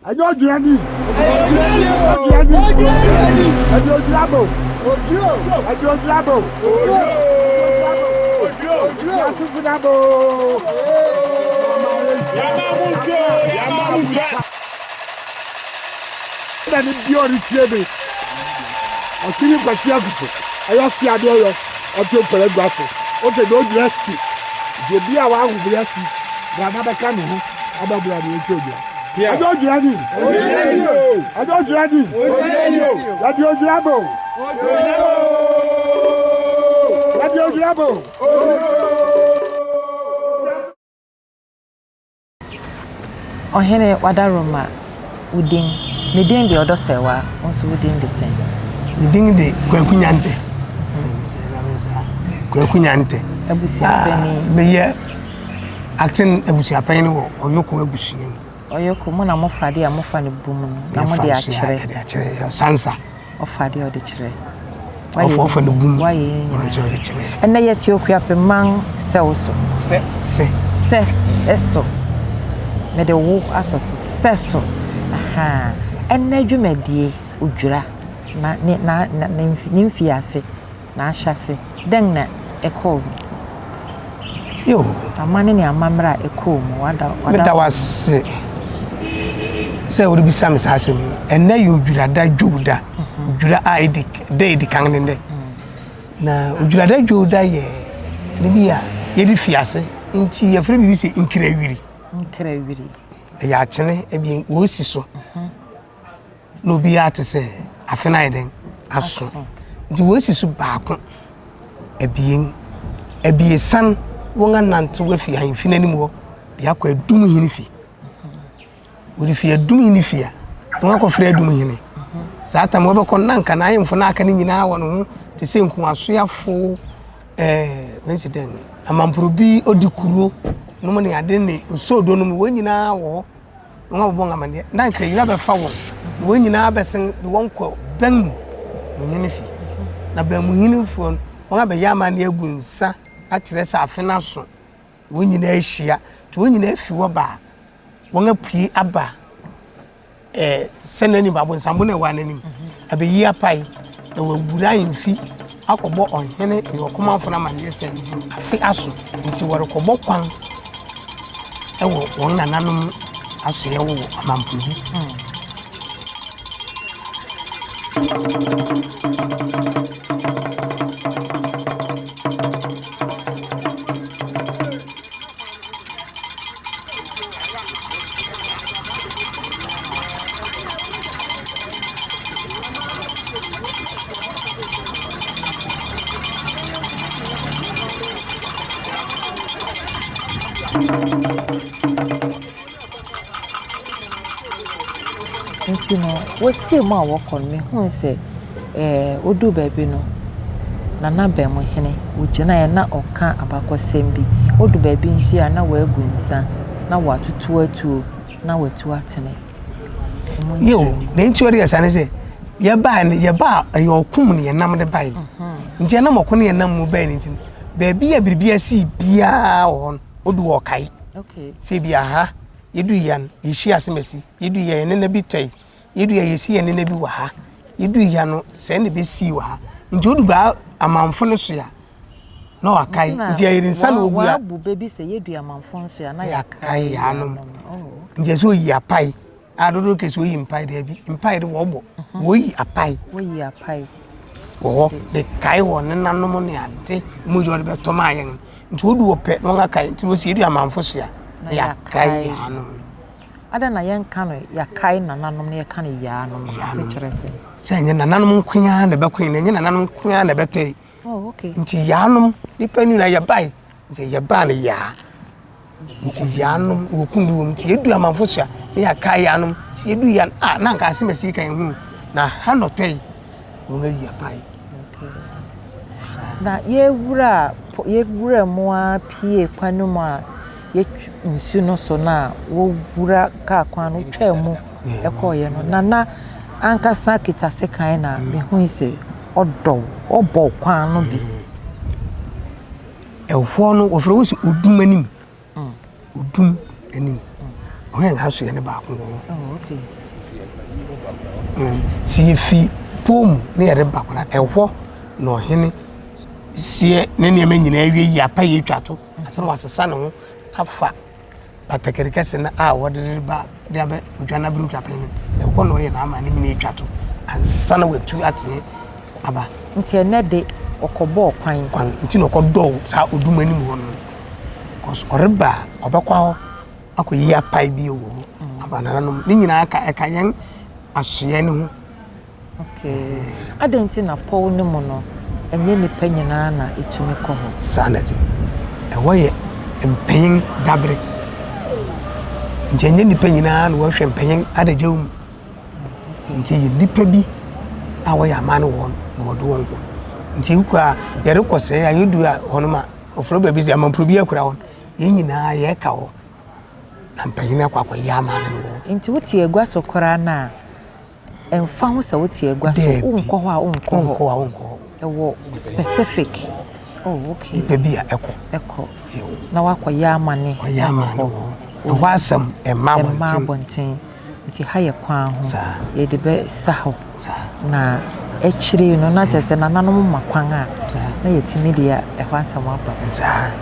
Ajo Jurani. Oh, Henry, what a room, Udin. Medin the other sewa, also within the same. Medin the Quacunyante. Quacunyante. Be acting a bush penny or Yoko bushing. Or Yoko Mona Mofadi, a Mofani boom, Namadi actually, Sansa of Fadi or the Chere. Why often the boom? Why, and they yet you up a man, so say, eso. Mede wo asoso seso aha enne dwumadi odwura na nimfiase na ahyase den na ekol yo amane ne amamra ekol mu wada wase se wo bi sam sasem enne yo odwura da dwuda odwura aidi kan ne na odwura da dwuda ye ne bia ye di fiase nti ye fere bi se inkirawiri ya chene ebi wo si so no bi ate se afena eden aso ndi wo si so baako ebi san wonga nante wo fi han fi nanim wo ya kwa dum hini fi wo fi dum hini fi a wonga ko fere dum hini sa atam wo be ko nanka na ayemfo na aka ni nyina wo no te se nku asoyafo incident amamprobi odikuro no money ade ne so do no we nyina wo no bo ngamane na nkre yira be fa wo we nyina be sen de won ko ban nyene fi na ba mu hini fo won be yama na agunsa a kire sa afena so we nyina ahia to we nyina afi wo ba won apue aba senani babo nsambo na wa nanim abe yi apai na wa bura yimfi akobo onhene ne okomanfo na manje se afi aso nti wore kobo kwan ewo won nananom aso ye wo amampudi What say more work on me? Who say, Odu baby no, Nana Bemo Henny, which I am not or can't about Sembi, Odu baby, she are now well good, son. Now what to 2 now we're 2 atene. You, the interior son is your ban, your bar, your cummy and number the bay. Janamo Conny and Namu Bennington. Baby, a BBSC, Bia on Odu Okai. Okay, say Bia, you do yan, you share some messy, you do yan in a bit. You do ye see and in every wa. You do yano send a bit see wa. Enjoy about a man fonosia. No, I can't. Dear in some baby say you do a man fonosia, and I kai yanum. Oh, yes, we are pie. I don't look as we impie the wobble. We are pie. We are pie. Oh, the kai one and anomonia. They move your best to my young. To do a pet longer kind to see a man fonosia. Ya kai yanum. Ada na yen kanu ya kai nananom ne kan ya no se kire se se nya nananom kunya na be kun nya nananom kunya na betoi oh okay nti ya nom dipani na ya bai nti ya ba na ya nti ya nom wo kundu nti edu amanfo so ya kai ya nom si edu ya na nka ase mesi kan hu na ha no toi wo nga ya bai okay na ye wura mo a pie kwanu mo a nsu no so na wo wura ka kwan no twemu ekoye no nana ankasa kita sekan na me hu ise odo obo kwan no bi ehwo no wo fere wo si odum anim odum anim When house you back. Oh, okay. See if he boom near the back a war no henny. See, Nenny Menin, ya pay you chattel, and some was a son have fat. But the Kerikassin, what did it back? The other, Ujana Brook happening, a 1 way and I'm an Indian chattel, and son with 2 at me. Abba, until Neddy or Cobo pine, Tino Codo, so would do many one. Cause Orba, Obaquao, I could hear pie be Abananum, Ninaka, a Kayan, as Sienu. Okay, I didn't see a Paul Nimono, and then the penyanana, it to me come. Sanity. A way in paying Dabri. Jenny Penyan was paying at a jum. Until you nippy, away a man one, no do. Until you say, I do a honor of Robert Amon Prubia crown. In a cow. I'm paying up a yaman. Into what ye grass or corana and found so what ye grass or specific. Oh, okay. Baby, echo. Now, what yamani, was some a marbontin. It's a higher crown, sir. Ye the best saho. Na actually, not just an animal maquanga. Na media a handsome opera.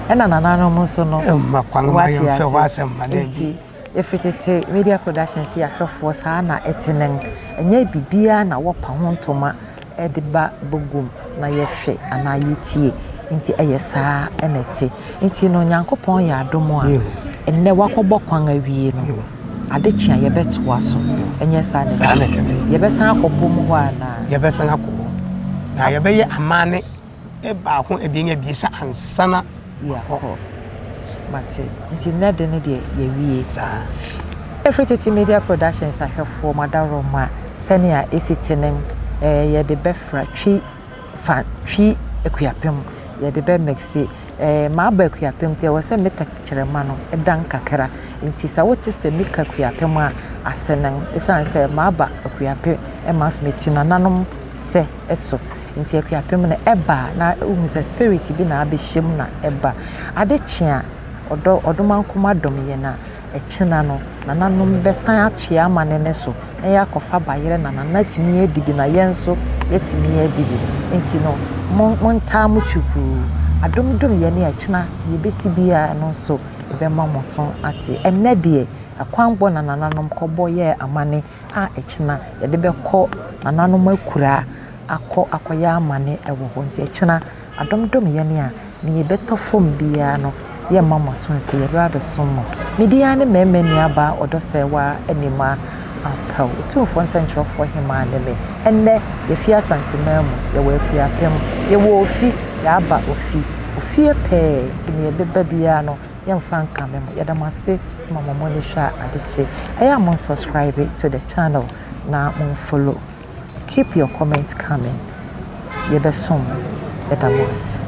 And an animal so no maquanga was a madame. If it is media productions here, her for Sana etenen, and ye be beer na wapa hontoma, ediba bogum, na ye fe, and I eat into a yesa and ete, into no yanko pon ya domo, and ne wako bokwanga wino. Adechia ye bet waso, and yes, I sanity. Ye best uncle Pumuana, ye best uncle. Now you be a man, a bar won't being a bisa and sana. But until not the day, ye sir. Every media productions I have for Madame Roma, Senia is sitting ye the befra tree fan tree Akwapim, ye the bed makes it my Akwapim. There was a metacheremano, a dankakera, in Tisa what is a Mika Akwapima, a senang, a son say Maba Akwapim, and must meet in anonymous say eso. Into Akwapim eba na a spirit be na be shimna eba. Adechia. Odoman kuma domiyena echina no nananum besan atwe amane ne so eya kofa bayere na natimi edibi na yenso yetimi edibi enti no monta mu chuku adomdom ye ne echina ye besi bia no so ebe mamoso ati enne de akwanbo na nananum kobo ye amane a echina ye de bekọ nananum akura akoya amane ewo ho enti echina adomdom ye ne a ne ye betofom bia no ye mama so say ye rather somo media ne memeni aba odosewa enima apel 2 central for him and me enne ye fia santimemu ye we Akwapim ye wo ofi ya aba ofi pe timi ye beba bia no ye mfa nka memo ye damase mama mo ne hwa adeche eya mo subscribe to the channel na mo follow, keep your comments coming ye besom ye damase.